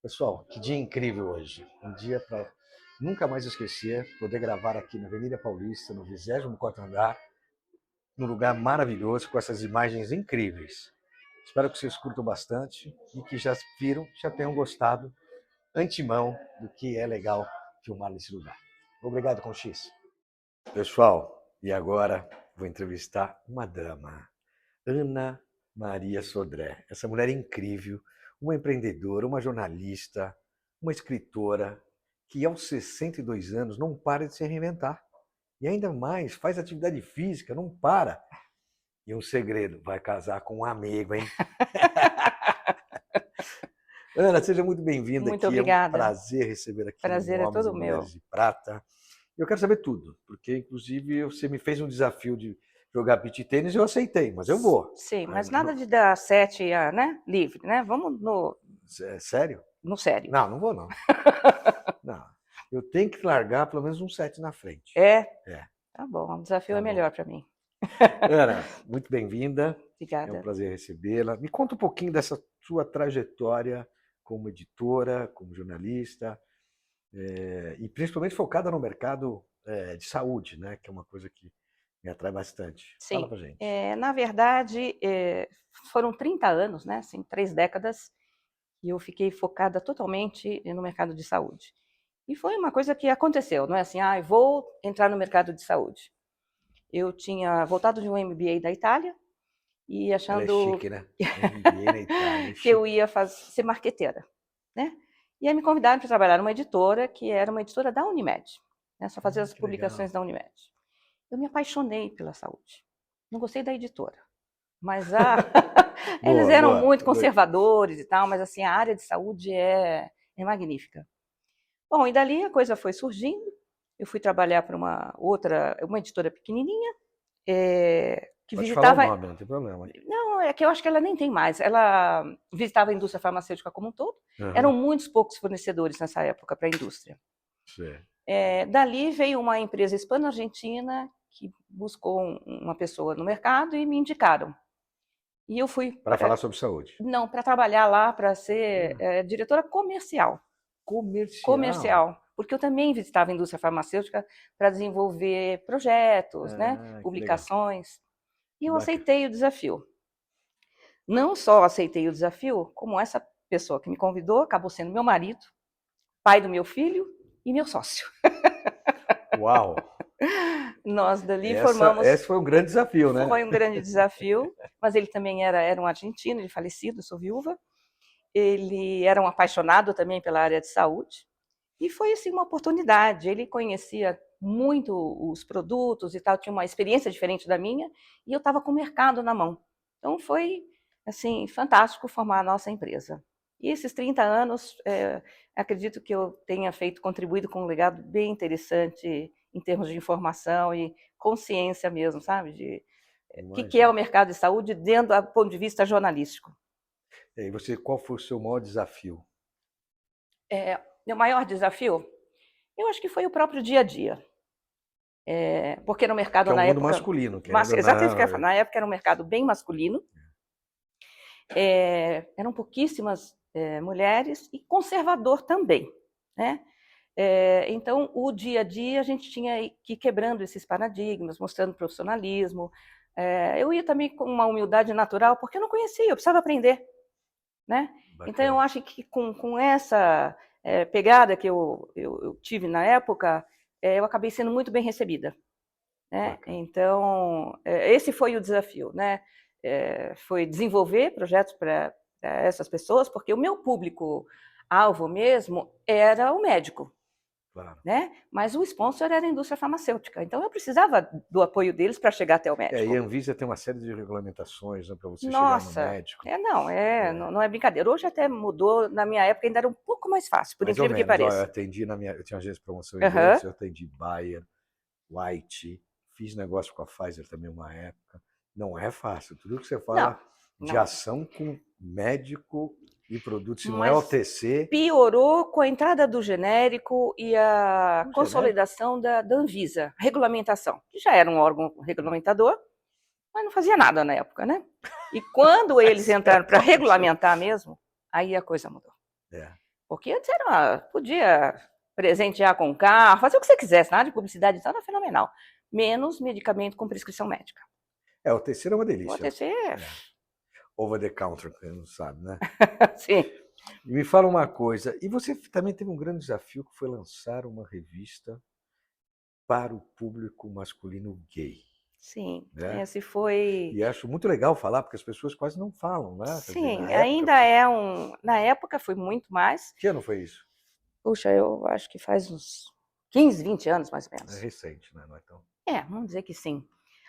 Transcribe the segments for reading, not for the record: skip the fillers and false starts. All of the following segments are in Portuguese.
Pessoal, que dia incrível hoje. Um dia para nunca mais esquecer, poder gravar aqui na Avenida Paulista, no 24º andar, num lugar maravilhoso, com essas imagens incríveis. Espero que vocês curtam bastante e que já viram, já tenham gostado, antemão, do que é legal filmar nesse lugar. Obrigado, Conchis. Pessoal, e agora vou entrevistar uma dama, Ana Maria Sodré. Essa mulher é incrível, uma empreendedora, uma jornalista, uma escritora, que aos 62 anos não para de se reinventar. E ainda mais, faz atividade física, não para. E um segredo, vai casar com um amigo, hein? Ana, seja muito bem-vinda Muito aqui, é um obrigada. prazer receber aqui no Prazer é Homens e todo Mulheres meu. de Prata. Eu quero saber tudo, porque inclusive você me fez um desafio de jogar beach tênis e eu aceitei, mas eu vou. Sim, Mas mas nada de dar 7, né, livre, né? Vamos sério? no sério. Não, não vou não. Não. Eu tenho que largar pelo menos um 7 na frente. É? É, Tá bom, o desafio tá é bom. melhor para mim. Ana, muito bem-vinda. É um Obrigada. prazer recebê-la. Me conta um pouquinho dessa sua trajetória como editora, como jornalista, e principalmente focada no mercado de saúde, né? Que é uma coisa que me atrai bastante. Fala Sim, pra gente. na verdade, foram 30 anos, né, assim, 3 décadas, e eu fiquei focada totalmente no mercado de saúde. E foi uma coisa que aconteceu, não é assim: "Ai, vou entrar no mercado de saúde". Eu tinha voltado de um MBA da Itália e Ela é achando chique, né? MBA na Itália, que eu chique. ia ser marqueteira, né? E aí me convidaram para trabalhar numa editora que era uma editora da Unimed, né? Só fazia as Que legal. publicações da Unimed. Eu me apaixonei pela saúde. Não gostei da editora, mas eles Boa, eram boa. muito conservadores e tal, mas assim a área de saúde é magnífica. Bom, e dali a coisa foi surgindo. Eu fui trabalhar para uma editora pequenininha, que Pode falar o visitava. nome, não tem problema. Não, é que eu acho que ela nem tem mais. Ela visitava a indústria farmacêutica como um todo. Eram Aham, muitos poucos fornecedores nessa época para a indústria. certo. Dali veio uma empresa hispano-argentina que buscou uma pessoa no mercado e me indicaram. E eu fui, Para falar sobre saúde. não, para trabalhar lá, para ser Ah, diretora comercial. comercial? Comercial, porque eu também visitava a indústria farmacêutica para desenvolver projetos, né, Ah, que legal. publicações. E eu Bacana. aceitei o desafio. Não só aceitei o desafio, como essa pessoa que me convidou acabou sendo meu marido, pai do meu filho e meu sócio. Uau! Nós dali Esse formamos. foi um grande desafio, né? Foi um grande desafio, mas ele também era um argentino, ele falecido, sou viúva. Ele era um apaixonado também pela área de saúde. E foi assim uma oportunidade. Ele conhecia muito os produtos e tal, tinha uma experiência diferente da minha, e eu estava com o mercado na mão. Então foi assim fantástico formar a nossa empresa. E esses 30 anos, acredito que eu tenha contribuído com um legado bem interessante em termos de informação e consciência mesmo, sabe? De o que é Imagino. o mercado de saúde dentro do ponto de vista jornalístico. E aí, você, qual foi o seu maior desafio? Meu maior desafio, eu acho que foi o próprio dia a dia. Porque no Que mercado é o na mundo época, masculino, querendo ou exatamente o que eu ia não. falar, na época era um mercado bem masculino, eram pouquíssimas mulheres e conservador também, né? Então, o dia a dia a gente tinha que ir quebrando esses paradigmas, mostrando profissionalismo. Eu ia também com uma humildade natural, porque eu não conhecia, eu precisava aprender, né? Então, eu Bacana, acho que com essa pegada que eu tive na época, eu acabei sendo muito bem recebida. Né? bacana. Então, esse foi o desafio, né? Foi desenvolver projetos para essas pessoas, porque o meu público-alvo mesmo era o médico, Claro. né? Mas o sponsor era a indústria farmacêutica, então eu precisava do apoio deles para chegar até o E médico. a Anvisa tem uma série de regulamentações, né, para você chegar no Nossa, médico. não é brincadeira. Hoje até mudou, na minha época ainda era um pouco mais fácil, por Mais ou incrível que menos. Ó, eu pareça. atendi eu tinha agência de promoção e Aham. eventos, eu atendi Bayer, White, fiz negócio com a Pfizer também uma época. Não é fácil. Tudo que você Não, fala de não. ação com médico e produto, se não é Mas OTC, piorou com a entrada do genérico e a o genérico. consolidação da Anvisa, regulamentação, que já era um órgão regulamentador, mas não fazia nada na época, né? E quando eles Esse é entraram para ótimo. regulamentar mesmo, aí a coisa mudou. É. Porque antes podia presentear com carro, fazer o que você quisesse, nada de publicidade, então era fenomenal. Menos medicamento com prescrição médica. O terceiro é uma O delícia. OTC, Over the counter, quem não sabe, né? sim. E me fala uma coisa, e você também teve um grande desafio que foi lançar uma revista para o público masculino gay, Sim, né? esse foi. E acho muito legal falar, porque as pessoas quase não falam, né? Quer dizer, Sim, na época, ainda é um. Na época foi muito mais. que ano foi isso? Puxa, eu acho que faz uns 15, 20 anos mais ou É menos. recente, né? Não é tão... Vamos dizer que sim.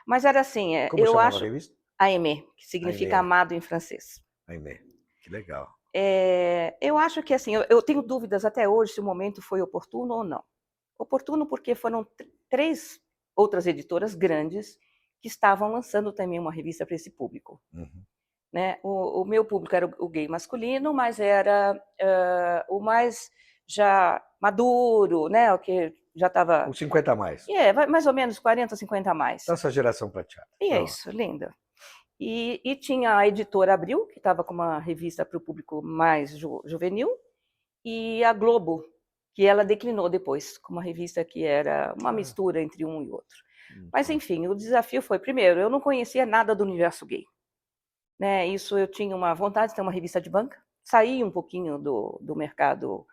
Mas era assim, Como eu chamava a acho. revista? Aimé, que significa Aimé. amado em francês. Aimé. Que legal. Eu acho que assim, eu tenho dúvidas até hoje se o momento foi oportuno ou não. Oportuno porque foram 3 outras editoras grandes que estavam lançando também uma revista para esse público. Uhum. Né? O meu público era o gay masculino, mas era o mais já maduro, né? O que já estava... Uns 50 a mais. mais ou menos 40, 50 a mais. Nossa geração prateada. E é isso, linda. E tinha a editora Abril, que estava com uma revista para o público mais juvenil, e a Globo, que ela declinou depois, com uma revista que era uma mistura entre um e outro. Mas, enfim, o desafio foi, primeiro, eu não conhecia nada do universo gay. Né? Isso eu tinha uma vontade de ter uma revista de banca, sair um pouquinho do mercado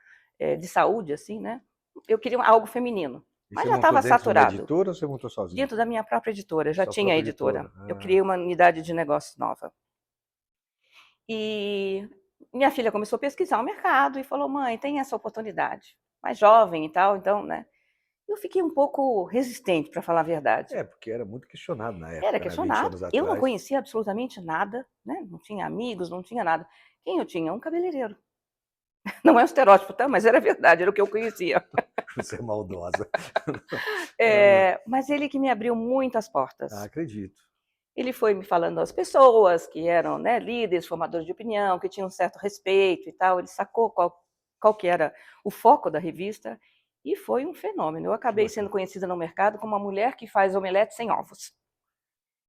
de saúde, assim, né? Eu queria algo feminino. E Mas você já montou estava dentro de uma saturado. editora ou você montou sozinho? Dentro da minha própria editora, já Sua tinha a própria editora. editora. Eu criei uma unidade de negócio nova. E minha filha começou a pesquisar o mercado e falou: mãe, tem essa oportunidade. Mais jovem e tal, então, né? Eu fiquei um pouco resistente, para falar a verdade. Porque era muito questionado na Era época, né? 20 questionado. anos Eu não atrás. conhecia absolutamente nada, né? Não tinha amigos, não tinha nada. Quem eu tinha? Um cabeleireiro. Não é um estereótipo, tá? Mas era verdade, era o que eu conhecia. Você é maldosa. Mas ele que me abriu muitas portas. Acredito. Ele foi me falando das pessoas que eram, né, líderes, formadores de opinião, que tinham um certo respeito e tal. Ele sacou qual que era o foco da revista e foi um fenômeno. Eu acabei sendo conhecida no mercado como uma mulher que faz omelete sem ovos.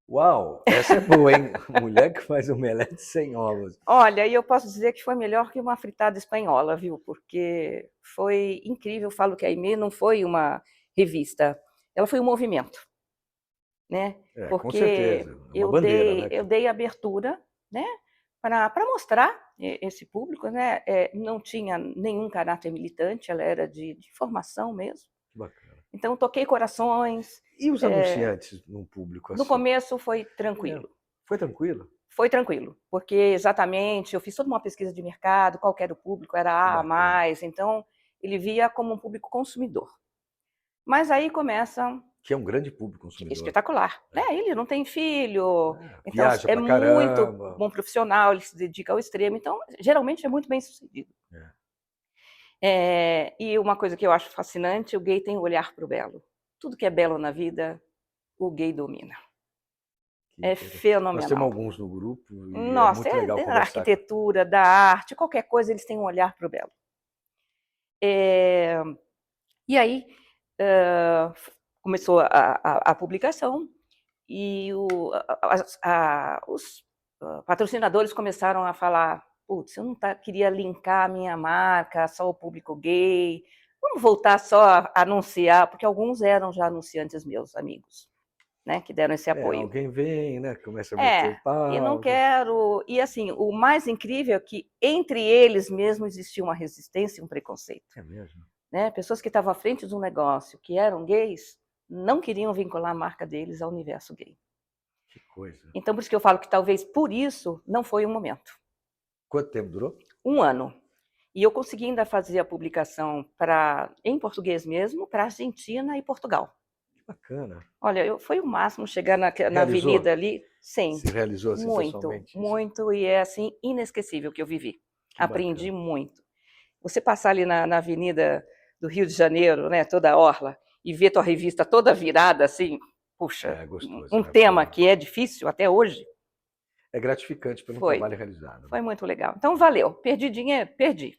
Uau, essa é boa, hein? Mulher que faz omelete sem ovos. Olha, e eu posso dizer que foi melhor que uma fritada espanhola, viu? Porque foi incrível. Eu falo que a Aimé não foi uma revista, ela foi um movimento, né? Com Porque certeza. É uma bandeira, né? eu dei abertura, né? Para mostrar esse público, né? Não tinha nenhum caráter militante, ela era de formação mesmo. Que bacana. Então, toquei corações. E os anunciantes num público assim? No começo foi tranquilo. Foi tranquilo? Foi tranquilo, porque exatamente eu fiz toda uma pesquisa de mercado, qual que era o público, era A+, então ele via como um público consumidor. Mas aí começa... Que é um grande público consumidor. Espetacular. Ele não tem filho, então viaja pra muito caramba. bom profissional, ele se dedica ao extremo, então geralmente é muito bem sucedido. E uma coisa que eu acho fascinante, o gay tem o olhar para o belo. Tudo que é belo na vida, o gay domina. É fenomenal. Nós temos alguns no grupo e Nossa, é muito legal da conversar. arquitetura, da arte, qualquer coisa, eles têm um olhar para o belo. E aí começou a publicação e os patrocinadores começaram a falar: putz, eu não queria linkar a minha marca só ao público gay, vamos voltar só a anunciar, porque alguns eram já anunciantes meus, amigos, né, que deram esse apoio. Alguém vem, né, começa a meter o pau. E não quero... E assim, o mais incrível é que entre eles mesmo existia uma resistência e um preconceito. É mesmo? Né? Pessoas que estavam à frente de um negócio, que eram gays, não queriam vincular a marca deles ao universo gay. Que coisa. Então, por isso que eu falo que talvez por isso não foi um momento. Quanto tempo durou? 1 ano. E eu consegui ainda fazer a publicação em português mesmo, para Argentina e Portugal. Que bacana. Olha, foi o máximo chegar na avenida ali. Sim. Se realizou assim muito, pessoalmente? Muito, e é assim inesquecível que eu vivi. Aprendi bacana. Muito. Você passar ali na avenida do Rio de Janeiro, né, toda a orla, e ver tua revista toda virada assim, puxa, gostoso, um né? tema que é difícil até hoje. É gratificante pelo trabalho realizado. Foi muito legal. Então valeu. Perdi dinheiro? Perdi.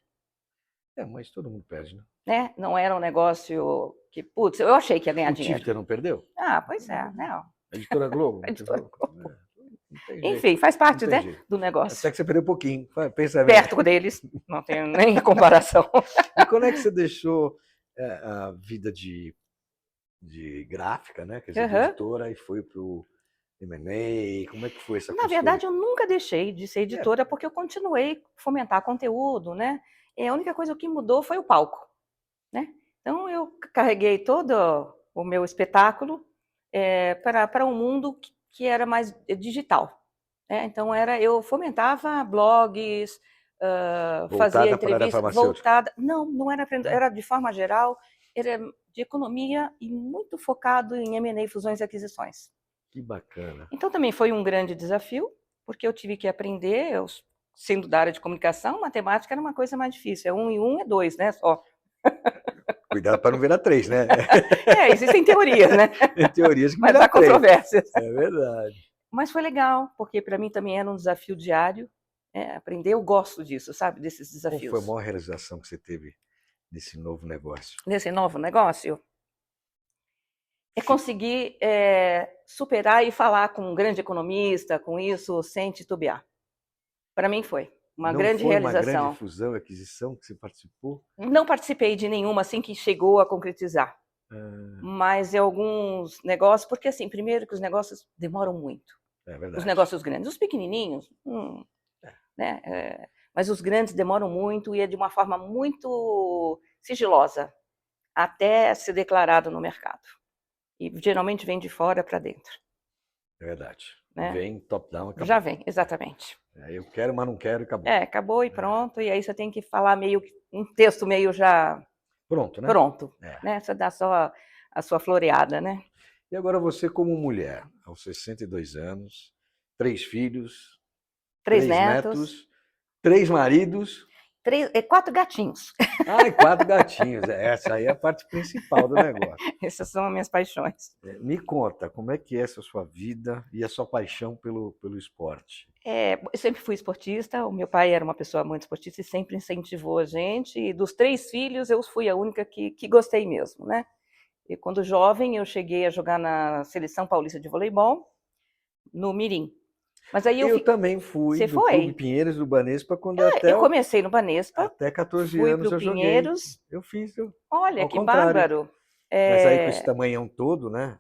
Mas todo mundo perde, né? Não era um negócio que, putz, eu achei que ia ganhar dinheiro. O Tifter não perdeu? Pois é, não. A Editora Globo? A Editora Globo. Não tem jeito. Enfim, faz parte, Não tem né, jeito. do negócio. Até que você perdeu um pouquinho. Pensa bem. Perto deles, não tem nem comparação. E quando é que você deixou a vida de gráfica, né? Quer dizer, de Aham. editora, e foi para o M&A? Como é que foi essa Na costura? verdade, eu nunca deixei de ser editora, porque eu continuei a fomentar conteúdo, né? E a única coisa que mudou foi o palco, né? Então, eu carreguei todo o meu espetáculo para um mundo que era mais digital, né? Então, eu fomentava blogs, fazia Voltada para a área entrevistas, farmacêutica? não era, era de forma geral, era de economia e muito focado em M&A, fusões e aquisições. Que bacana. Então, também foi um grande desafio, porque eu tive que aprender, sendo da área de comunicação, matemática era uma coisa mais difícil, 1 e 1 é 2, né, só. Cuidado para não virar 3, né? Existem teorias, né? Tem teorias que Mas viram há 3. controvérsias. É verdade. Mas foi legal, porque para mim também era um desafio diário, aprender, eu gosto disso, sabe, desses Qual desafios. foi a maior realização que você teve nesse novo negócio? Nesse novo negócio? É conseguir superar e falar com um grande economista, com isso, sem titubear. Para mim foi uma grande realização. Não foi uma grande fusão e aquisição que você participou? Não participei de nenhuma assim que chegou a concretizar. Mas em alguns negócios, porque assim, primeiro que os negócios demoram muito. É verdade. Os negócios grandes, os pequenininhos, né? Mas os grandes demoram muito e é de uma forma muito sigilosa, até ser declarado no mercado. E geralmente vem de fora para dentro. É verdade. Né? Vem top-down, acabou. Já vem, exatamente. Eu quero, mas não quero, e acabou. Acabou e pronto. E aí você tem que falar um texto meio já pronto, né? Pronto, né? Você dá só a sua floreada, né? E agora você, como mulher, aos 62 anos, 3 filhos, 3 netos, 3 maridos... 4 gatinhos. 4 gatinhos. Essa aí é a parte principal do negócio. Essas são as minhas paixões. Me conta, como é que é essa sua vida e a sua paixão pelo esporte? Eu sempre fui esportista, o meu pai era uma pessoa muito esportista e sempre incentivou a gente. E dos 3 filhos, eu fui a única que gostei mesmo, né? E quando jovem, eu cheguei a jogar na Seleção Paulista de Voleibol, no Mirim. Mas aí eu também fui do Clube Pinheiros do Banespa quando eu comecei no Banespa. Até 14 fui anos pro eu Pinheiros. Joguei. Eu fiz. Olha, que bárbaro. Mas aí com esse tamanhão todo, né?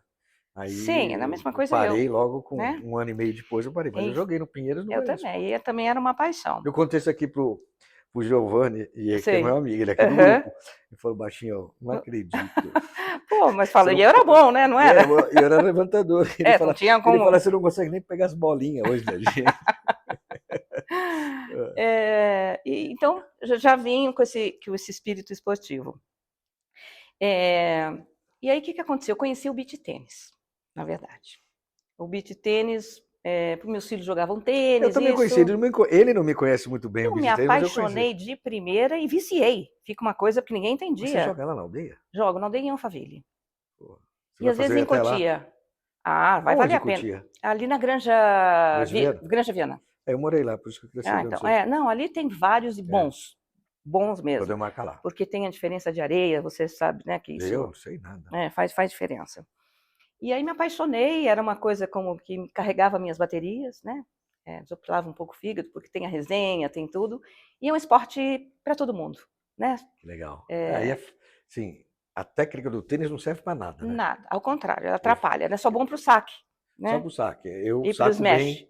Aí sim, é a mesma coisa. Parei logo com né? 1 ano e meio depois eu parei. Mas eu joguei no Pinheiros do Banespa. Eu também era uma paixão. Eu contei isso aqui pro Giovanni, que é meu amigo, ele é aqui do grupo. Ele falou baixinho, não acredito. Pô, mas falei, eu era bom, né? Não era? Eu era levantador. Ele fala, não tinha como... Ele fala, você não consegue nem pegar as bolinhas hoje da gente. Então, já vim com esse espírito esportivo. E aí, o que aconteceu? Eu conheci o beach tênis, na verdade. O beach tênis... meus filhos jogavam tênis. Eu também conheci, ele não me conhece muito bem. Eu me apaixonei de primeira e viciei. Fica uma coisa que ninguém entendia. Você joga lá na aldeia? Jogo na aldeia em Alphaville. E às vezes em Cotia. Vai valer a pena. Ali na Granja Viana. Eu morei lá, por isso que eu cresci. Não, ali tem vários e bons. Bons mesmo. Poder marcar lá. Porque tem a diferença de areia, você sabe, né? Que isso, eu sei nada. Faz diferença. E aí me apaixonei, era uma coisa como que carregava minhas baterias, né? Desopilavam um pouco o fígado, porque tem a resenha, tem tudo. E é um esporte para todo mundo, né? Legal. Aí, sim, a técnica do tênis não serve para nada, né? Nada, ao contrário, ela atrapalha. É só bom para o saque, né? Só para o saque. Eu e para o smash.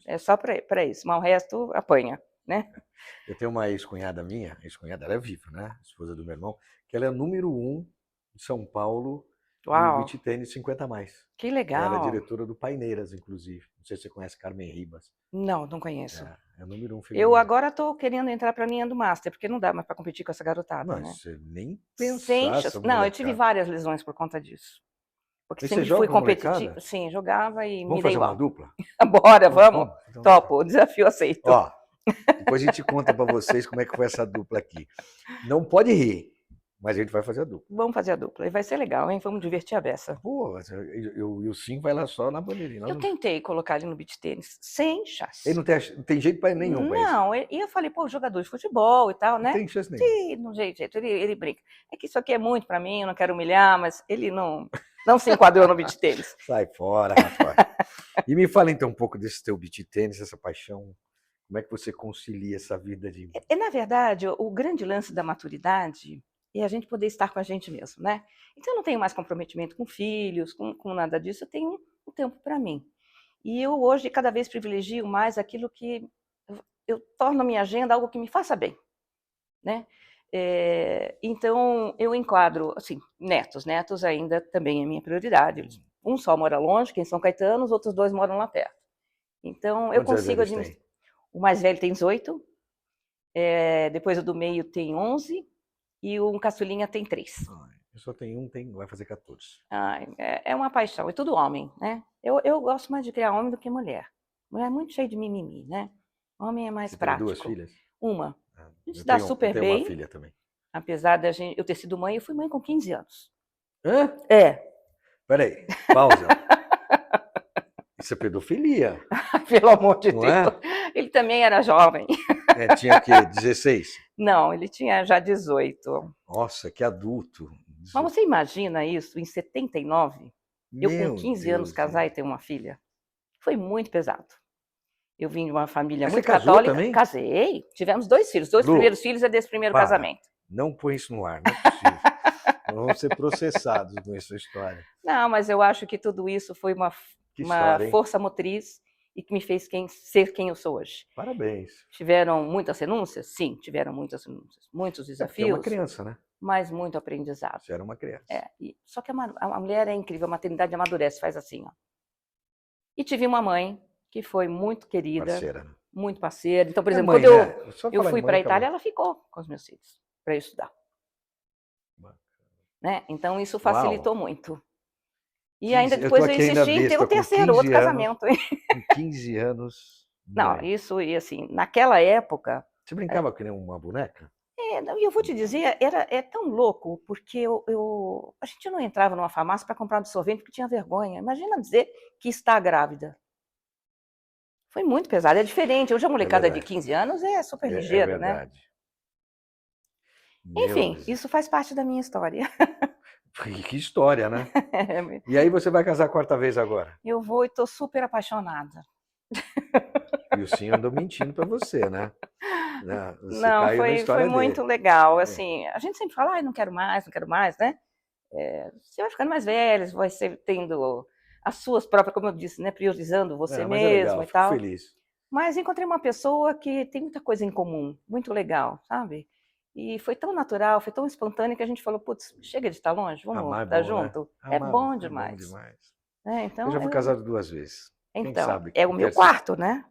É só para isso, mas o resto apanha, né? Eu tenho uma ex-cunhada minha, ela é viva, né? Esposa do meu irmão, que ela é número 1 de São Paulo. No beach tênis 50 mais. Que legal. Ela é diretora do Paineiras, inclusive. Não sei se você conhece Carmen Ribas. Não conheço. É o número 1 feminino. Eu agora estou querendo entrar para a linha do Master, porque não dá mais para competir com essa garotada. Não, né? Você nem pensar. Não, eu tive várias lesões por conta disso. Porque sempre você fui competitiva. Sim, jogava e vamos me dei fazer uma dupla? Bora, vamos. Então, topo, o desafio aceito. Depois a gente conta para vocês como é que foi essa dupla aqui. Não pode rir. Mas a gente vai fazer a dupla. Vamos fazer a dupla. E vai ser legal, hein? Vamos divertir a beça. Pô, e o Sim vai lá só na bandeirinha. Eu tentei colocar ele no beach tênis, sem chance. Ele não tem jeito para nenhum. Não, e eu falei, jogador de futebol e tal, né? Não tem chance nenhuma. Não jeito, ele brinca. É que isso aqui é muito para mim, eu não quero humilhar, mas ele não se enquadrou no beach tênis. Sai fora, rapaz. E me fala então um pouco desse teu beach tênis, essa paixão. Como é que você concilia essa vida de... Na verdade, o grande lance da maturidade é a gente poder estar com a gente mesmo, né? Então, eu não tenho mais comprometimento com filhos, com nada disso, eu tenho um tempo para mim. E eu hoje cada vez privilegio mais aquilo que eu torno a minha agenda algo que me faça bem, né? Então, eu enquadro, assim, netos ainda também é minha prioridade. Um só mora longe, que é em São Caetano, os outros 2 moram lá perto. Então, eu Quantos anos consigo eles administrar. têm? O mais velho tem 18, depois o do meio tem 11 e um caçulinha tem 3. Eu só tenho um, vai fazer 14. É uma paixão, é tudo homem, né? Eu gosto mais de criar homem do que mulher. Mulher é muito cheia de mimimi, né? Homem é mais Você tem 2 prático. filhas? Uma. A gente se Eu dá tenho, eu super tenho uma bem, filha também. apesar de eu ter sido mãe, eu fui mãe com 15 anos. Hã? É, Peraí, pausa. Isso é pedofilia, pelo amor de não Deus. é? Ele também era jovem. Tinha o quê? 16? Não, ele tinha já 18. Nossa, que adulto. Mas você imagina isso em 79? Eu com Meu 15 anos Deus. casar e ter uma filha? Foi muito pesado. Eu vim de uma família Mas você muito casou católica. também? Casei, tivemos 2 filhos. 2 Lu, primeiros filhos é desse primeiro para. casamento. Não põe isso no ar, não é possível. Nós vamos ser processados com essa história. Não, mas eu acho que tudo isso foi uma história, hein? força motriz e que me fez ser quem eu sou hoje. Parabéns. Tiveram muitas renúncias? Sim, tiveram muitas renúncias. Muitos Porque é desafios, uma criança, né? mas muito aprendizado. Você era uma criança. Só que a mulher é incrível, a maternidade amadurece, faz assim, ó. E tive uma mãe que foi muito querida, Parceira, né? muito parceira. Então, por exemplo, mãe, quando né? Só eu falar em fui mãe, para a acabou. Itália, ela ficou com os meus filhos para eu estudar. Né? Então, isso facilitou muito. E ainda depois eu insisti em ter um terceiro, outro casamento. Com 15 anos. Não, isso, e assim, naquela época. Você brincava que nem uma boneca? E eu vou te dizer, é tão louco, porque a gente não entrava numa farmácia para comprar absorvente porque tinha vergonha. Imagina dizer que está grávida. Foi muito pesado, é diferente. Hoje a molecada de 15 anos é super ligeira, né? É verdade. Enfim, isso faz parte da minha história. Que história, né? E aí você vai casar a 4ª vez agora? Eu vou e estou super apaixonada. E o Sim andou mentindo para você, né? Você Não, caiu na história foi muito dele. legal. Assim, a gente sempre fala, não quero mais, né? Você vai ficando mais velho, vai tendo as suas próprias, como eu disse, né? Priorizando você Mas é legal, mesmo e fico tal. feliz. Mas encontrei uma pessoa que tem muita coisa em comum, muito legal, sabe? E foi tão natural, foi tão espontâneo que a gente falou, putz, chega de estar longe, vamos estar junto? Né? É bom É bom demais. demais. Então, Eu já fui casado 2 vezes. Quem então sabe? é o meu quarto, né?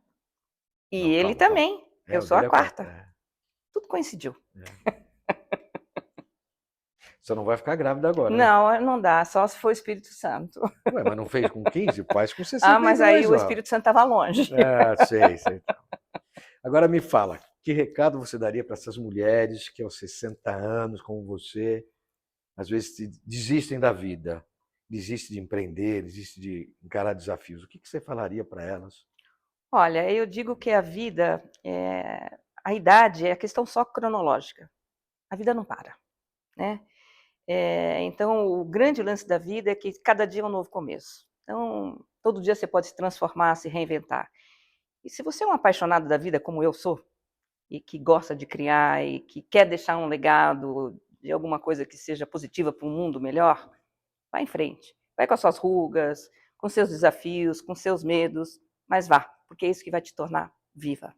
E Não, ele calma. também. Eu sou a 4ª. Tudo coincidiu. Você não vai ficar grávida agora, né? Não, não dá, só se for o Espírito Santo. Ué, mas não fez com 15? Faz com 62, mas aí o ó. Espírito Santo estava longe. Sei. Agora me fala, que recado você daria para essas mulheres que aos 60 anos, como você, às vezes desistem da vida, desistem de empreender, desistem de encarar desafios? O que você falaria para elas? Olha, eu digo que a vida, a idade é a questão só cronológica. A vida não para, né? Então, o grande lance da vida é que cada dia é um novo começo. Então, todo dia você pode se transformar, se reinventar. E se você é um apaixonado da vida, como eu sou, e que gosta de criar, e que quer deixar um legado de alguma coisa que seja positiva para um mundo melhor, vá em frente. Vai com as suas rugas, com seus desafios, com seus medos, mas vá, porque é isso que vai te tornar viva.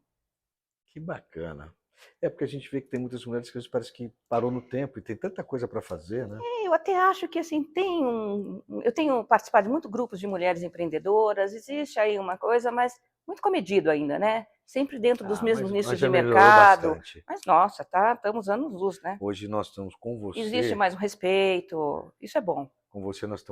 Que bacana. É porque a gente vê que tem muitas mulheres que parece que parou no tempo e tem tanta coisa para fazer, né? Eu até acho que assim eu tenho participado de muitos grupos de mulheres empreendedoras, existe aí uma coisa, mas muito comedido ainda, né? Sempre dentro dos mesmos nichos de mercado. Mas nossa, estamos anos-luz, né? Hoje nós estamos com você. Existe mais um respeito, isso é bom. Com você nós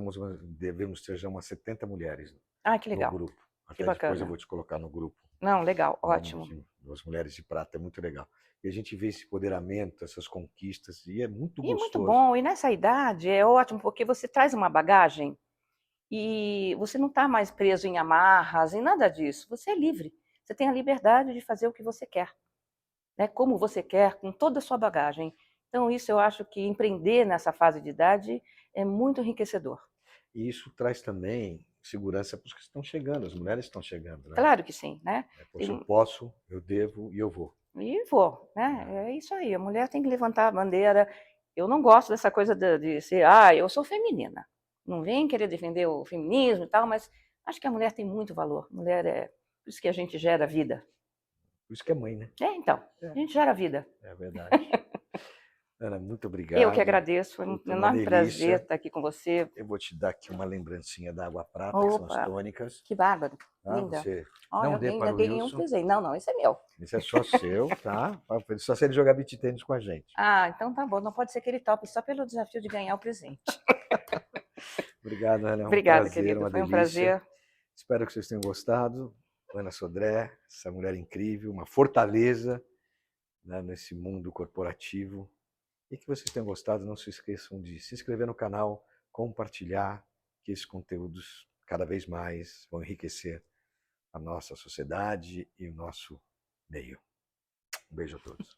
devemos ter já umas 70 mulheres Que legal. no grupo. Que Até bacana. depois eu vou te colocar no grupo. Não, legal, ótimo. As Mulheres de Prata, é muito legal. E a gente vê esse empoderamento, essas conquistas, e é muito gostoso. E muito bom, e nessa idade é ótimo, porque você traz uma bagagem e você não está mais preso em amarras, em nada disso. Você é livre, você tem a liberdade de fazer o que você quer, né? Como você quer, com toda a sua bagagem. Então isso eu acho que empreender nessa fase de idade é muito enriquecedor. E isso traz também segurança para os que estão chegando, as mulheres estão chegando, né? Claro que sim, né? Poxa, eu posso, eu devo e eu vou. E vou, né? É isso aí, a mulher tem que levantar a bandeira. Eu não gosto dessa coisa de ser, eu sou feminina. Não vem querer defender o feminismo e tal, mas acho que a mulher tem muito valor. Mulher é, por isso que a gente gera vida. Por isso que é mãe, né? Então, a gente gera vida. É verdade. Ana, muito obrigado. Eu que agradeço, foi um enorme prazer estar aqui com você. Eu vou te dar aqui uma lembrancinha da água prata, que são as tônicas. Que bárbaro, linda. Você não dê para o Wilson. Não, esse é meu. Esse é só seu, tá? Só se ele jogar beach tênis com a gente. Então tá bom, não pode ser que ele tope só pelo desafio de ganhar o presente. Obrigado, Ana. Obrigada, querida, foi um prazer. Espero que vocês tenham gostado. Ana Sodré, essa mulher incrível, uma fortaleza, né, nesse mundo corporativo. E que vocês tenham gostado, não se esqueçam de se inscrever no canal, compartilhar, que esses conteúdos cada vez mais vão enriquecer a nossa sociedade e o nosso meio. Um beijo a todos.